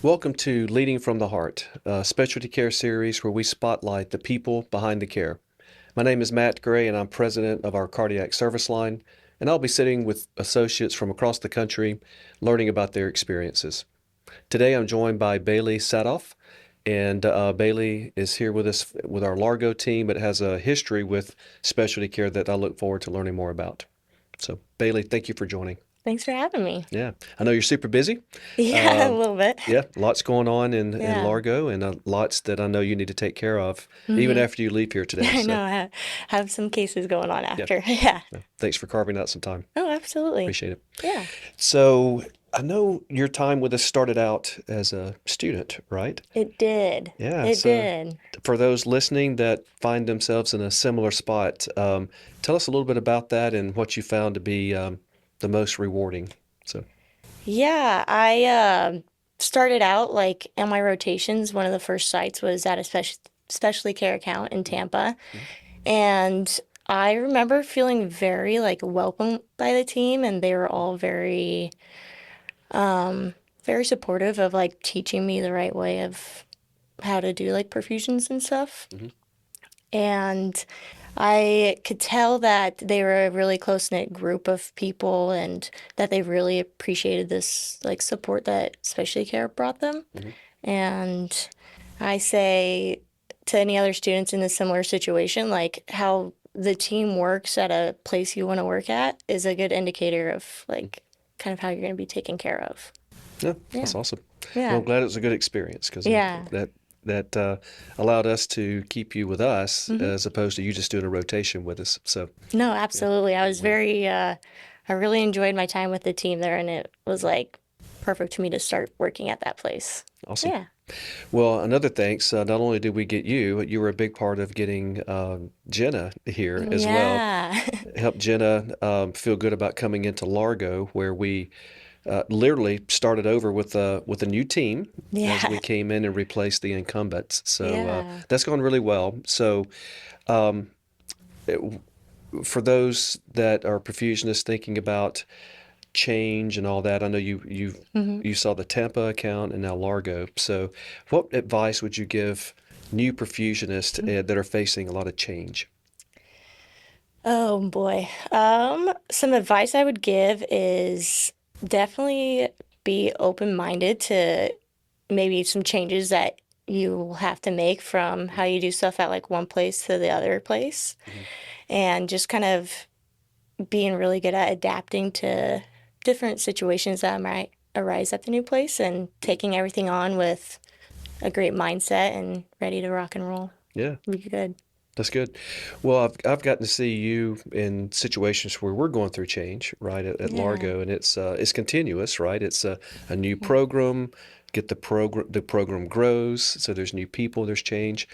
Welcome to Leading from the Heart, a specialty care series where we spotlight the people behind the care. My name is Matt Gray, and I'm president of our cardiac service line, and I'll be sitting with associates from across the country learning about their experiences. Today I'm joined by Bailie Saathoff, and Bailie is here with us with our Largo team, but has a history with specialty care that I look forward to learning more about. So, Bailie, thank you for joining. Thanks for having me. Yeah, I know you're super busy. Yeah, a Uh, little bit. yeah, lots going on in Yeah. Largo, and lots that I know you need to take care of even hmm after you leave here today. I So, know I have some cases going on yeah, after. Yeah. thanks for carving out some time. Oh, absolutely. Appreciate it. Yeah. So, I know your time with us started out as a student, right? It did. Yeah, It so did. for those listening that find themselves in a similar spot, tell us a little bit about that and what you found to be the most rewarding. So, Yeah, I started out like in my rotations, one of the first sites was at a specialty care account in mhm, Tampa. mhm, And I remember feeling very like welcomed by the team, and they were all very supportive of like teaching me the right way of how to do like perfusions and stuff. mhm, And I could tell that they were a really close-knit group of people and that they really appreciated this like support that specialty care brought them. mhm. And I say to any other students in a similar situation, like how the team works at a place you want to work at is a good indicator of like kind of how you're going to be taken care of. Yeah, Yeah. that's awesome. Well, Yeah. I'm glad it was a good experience because Yeah. that allowed us to keep you with us hmm as opposed to you just doing a rotation with us. So, No, yeah, absolutely. I was well, I really enjoyed my time with the team there, and it was like perfect for me to start working at that place. awesome. Yeah. Well, another thanks. Not only did we get you, but you were a big part of getting Jenna here as well. Yeah. Helped Jenna feel good about coming into Largo, where we literally started over with a new team as we Yeah. came in and replaced the incumbents. So Yeah. that's gone really well. So. Um, for those that are perfusionists thinking about change and all that, I know hmm you saw the Tampa account and now Largo. So, what advice would you give new perfusionists that are facing a lot of change? Oh boy. Some advice I would give is definitely be open-minded to maybe some changes that you will have to make from how you do stuff at like one place to the other place, Mhm. and just kind of being really good at adapting to different situations that might arise at the new place and taking everything on with a great mindset and ready to rock and roll. Yeah, Be good. that's good. Well, I've gotten to see you in situations where we're going through change, right, at Yeah. Largo, and it's continuous, right? It's a new program. Get the program grows, so there's new people, there's change.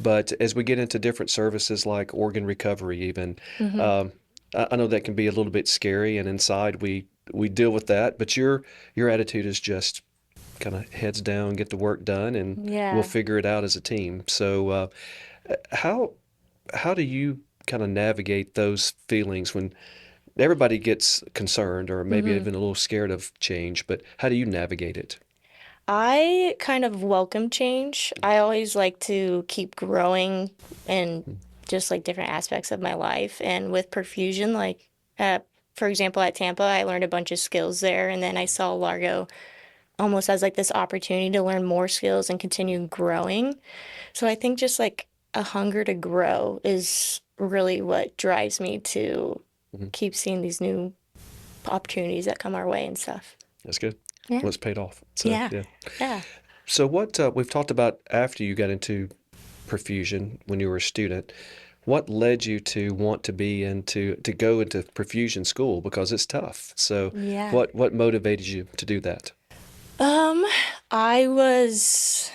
But as we get into different services like organ recovery, even, hmm um, I know that can be a little bit scary, and inside we deal with that. But your attitude is just kind of heads down, get the work done, and we'll Yeah. figure it out as a team. So how how do you kind of navigate those feelings when everybody gets concerned or maybe hmm even a little scared of change, but how do you navigate it? I kind of welcome change. I always like to keep growing in just like different aspects of my life. And with perfusion, like, for example, at Tampa, I learned a bunch of skills there. And then I saw Largo almost as like this opportunity to learn more skills and continue growing. So I think just like a hunger to grow is really what drives me to Mhm. keep seeing these new opportunities that come our way and stuff. That's good. Yeah. Well, it's paid off. So, Yeah. yeah. Yeah. So, what we've talked about after you got into perfusion when you were a student, what led you to want to be into to go into perfusion school because it's tough. So, Yeah. what motivated you to do that? Um, I was,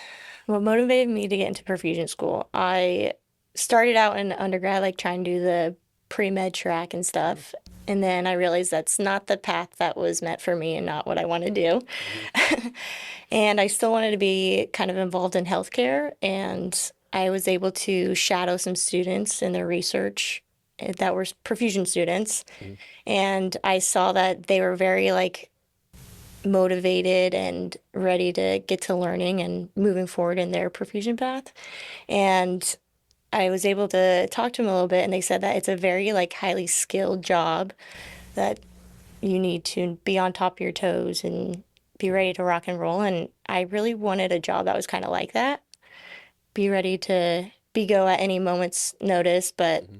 what motivated me to get into perfusion school. I started out in undergrad, like trying to do the pre-med track and stuff. And then I realized that's not the path that was meant for me and not what I want to do. Mm-hmm. And I still wanted to be kind of involved in healthcare. And I was able to shadow some students in their research that were perfusion students. Mm-hmm. And I saw that they were very like motivated and ready to get to learning and moving forward in their perfusion path. And I was able to talk to them a little bit, and they said that it's a very like highly skilled job that you need to be on top of your toes and be ready to rock and roll. And I really wanted a job that was kind of like that. Be ready to be go at any moment's notice, but Mhm.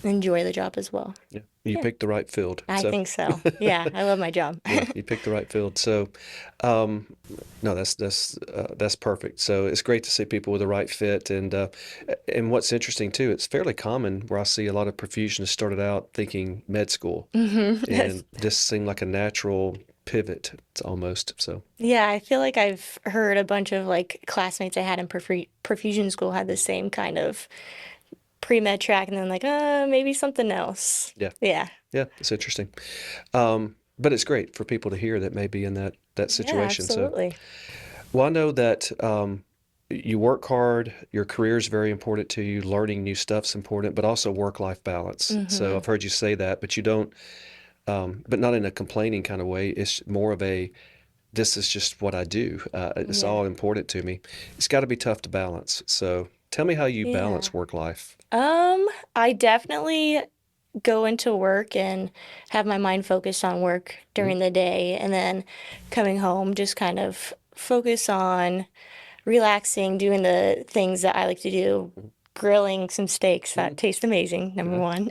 enjoy the job as well. Yeah, you Yeah, picked the right field. I So, think so. Yeah, I love my job. yeah, you picked the right field. So, um, no, that's perfect. So it's great to see people with the right fit, and what's interesting too, it's fairly common where I see a lot of perfusionists started out thinking med school, Yes. and this seemed like a natural pivot almost. So, Yeah, I feel like I've heard a bunch of like classmates I had in perfusion school had the same kind of pre-med track and then like, maybe something else. yeah, Yeah. yeah, it's interesting. But it's great for people to hear that may be in that Yeah, situation. So, absolutely. well, I know that you work hard, your career is very important to you, learning new stuff's important, but also work-life balance. So Hmm. I've heard you say that, but you don't, but not in a complaining kind of way. It's more of a, this is just what I do. It's Yeah. all important to me. It's got to be tough to balance. So tell me how you Yeah. balance work life. I definitely go into work and have my mind focused on work Mhm. during the day and then coming home just kind of focus on relaxing, doing the things that I like to do, Mhm. grilling some steaks that Mhm. taste amazing, number Yeah, one.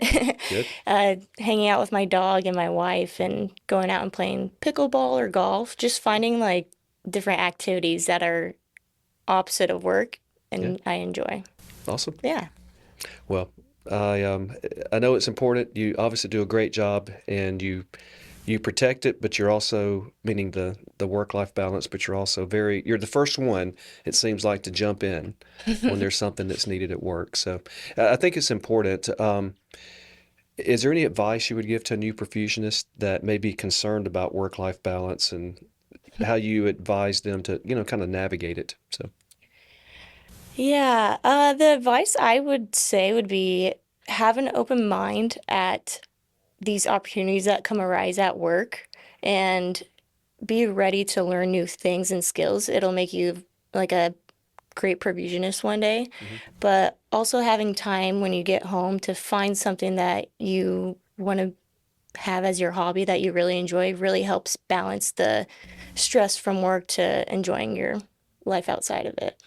good. Hanging out with my dog and my wife and going out and playing pickleball or golf, just finding like different activities that are opposite of work Yeah, and I enjoy. awesome. Yeah. Well, I um, I know it's important. You obviously do a great job, and you protect it, but you're also, meaning the work-life balance, but you're the first one, it seems like, to jump in when there's something that's needed at work. So I think it's important. Is there any advice you would give to a new perfusionist that may be concerned about work-life balance and how you advise them to, kind of navigate it? So, Yeah, the advice I would say would be have an open mind at these opportunities that come arise at work and be ready to learn new things and skills. It'll make you like a great perfusionist one day, mhm, but also having time when you get home to find something that you want to have as your hobby that you really enjoy really helps balance the stress from work to enjoying your life outside of it.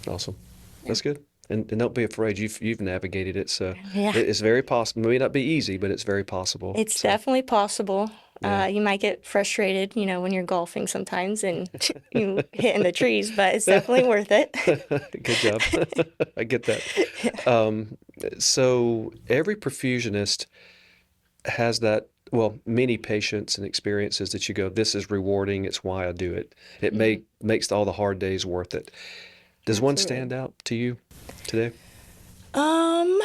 awesome. Yeah. That's good. And don't be afraid. You've navigated it, so Yeah. it's very possible. It may not be easy, but it's very possible. It's So, definitely possible. yeah. You might get frustrated, when you're golfing sometimes and you hitting the trees, but it's definitely worth it. Good job. I get that. Yeah. Um, so every perfusionist has that, well, many patients and experiences that you go, this is rewarding. It's why I do it. It Mhm. makes all the hard days worth it. Does one Absolutely. stand out to you today? Um,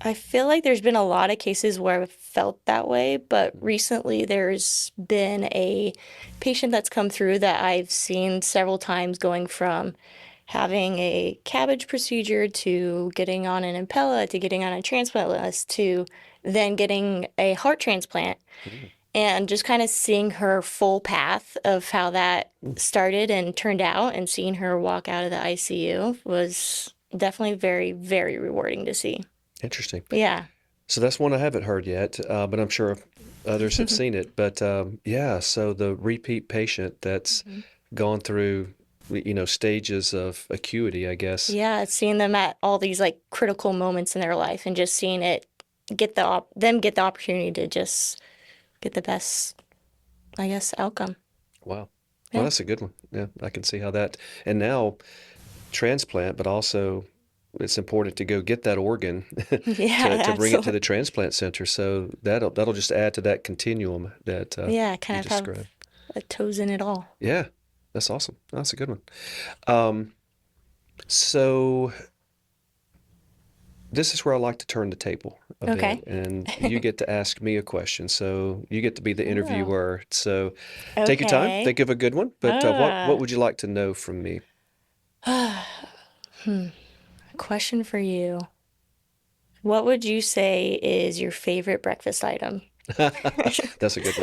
I feel like there's been a lot of cases where I've felt that way, but Mhm. recently there's been a patient that's come through that I've seen several times going from having a cabbage procedure to getting on an Impella to getting on a transplant list to then getting a heart transplant Mhm. and just kind of seeing her full path of how that Mm. started and turned out and seeing her walk out of the ICU was definitely very, very rewarding to see. Interesting. Yeah. So that's one I haven't heard yet, but I'm sure others have seen it. But yeah, so the repeat patient that's Mhm. gone through, stages of acuity, I guess. Yeah, seeing them at all these like critical moments in their life and just seeing it get the opportunity to just get the best, I guess, outcome. Wow. Well, Yeah. that's a good one. Yeah, I can see how that. And now transplant, but also it's important to go get that organ Yeah, to bring it to absolutely. the transplant center. So that'll just add to that continuum that Yeah, you kind of have described. a toes in it all. Yeah, that's awesome. That's a good one. Um, so this is where I like to turn the table a bit, Okay. and you get to ask me a question. So you get to be the Oh, interviewer. So take your time, okay. think of a good one. But what Ah. would you like to know from me? Hmm. Question for you. What would you say is your favorite breakfast item? That's a good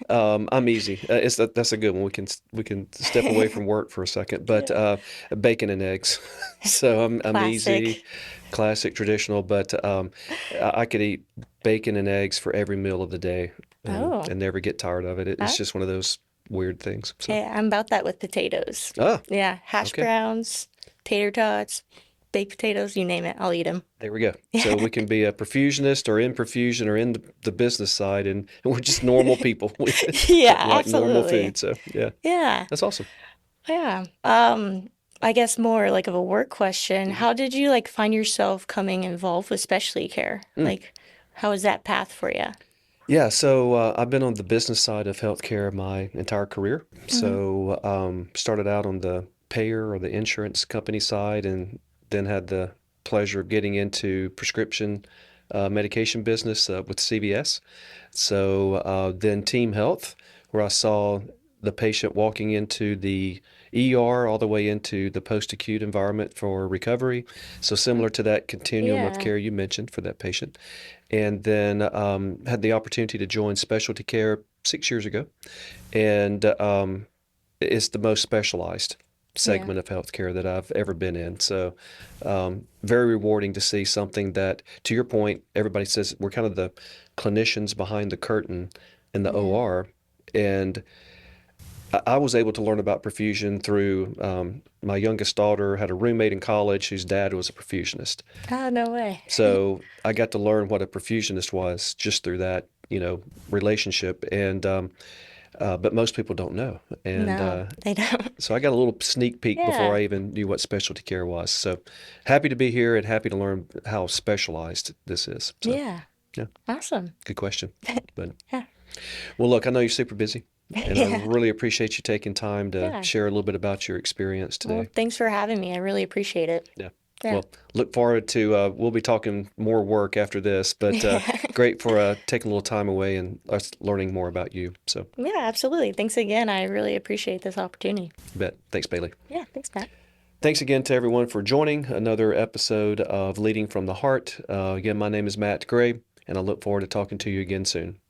one. I'm easy. That's a good one. We can step away from work for a second, but Yeah. bacon and eggs. So I'm easy, Classic. classic, traditional. But I could eat bacon and eggs for every meal of the day, Oh, and never get tired of it. It's I, just one of those weird things. So hey, I'm about that with potatoes. ah, Yeah, hash okay. browns, tater tots, baked potatoes, you name it, I'll eat them. There we go. So Yeah. we can be a perfusionist or in perfusion or in the business side, and we're just normal people. We Yeah, like normal absolutely. food. So yeah, Yeah. that's awesome. Yeah. I guess more like of a work question. Mhm. How did you like find yourself coming involved with specialty care? Mm. Like, how was that path for you? Yeah, so I've been on the business side of healthcare my entire career. Hmm. So started out on the payer or the insurance company side, and then had the pleasure of getting into prescription medication business with CVS. So then team health, where I saw the patient walking into the ER all the way into the post-acute environment for recovery. So similar to that continuum of Yeah. care you mentioned for that patient. And then had the opportunity to join specialty care 6 years ago. And it's the most specialized Yeah. segment of healthcare that I've ever been in. So, very rewarding to see something that, to your point, everybody says we're kind of the clinicians behind the curtain in the Yeah. OR. And I was able to learn about perfusion through my youngest daughter had a roommate in college whose dad was a perfusionist. Oh, no way. So I got to learn what a perfusionist was just through that, relationship. And but most people don't know. And No, they don't. so I got a little sneak peek before Yeah. I even knew what specialty care was. So happy to be here and happy to learn how specialized this is. So Yeah. yeah, Awesome. good question. But Yeah. well, look, I know you're super busy, and I Yeah. really appreciate you taking time to Yeah. share a little bit about your experience Well, today. thanks for having me. I really appreciate it. Yeah. Yeah. Well, look forward to we'll be talking more work after this, but Yeah. great for taking a little time away and us learning more about you. So, Yeah, absolutely. Thanks again. I really appreciate this opportunity. bet. Thanks, Bailey. Yeah, thanks, Matt. Thanks again to everyone for joining another episode of Leading from the Heart. Again, my name is Matt Gray, and I look forward to talking to you again soon.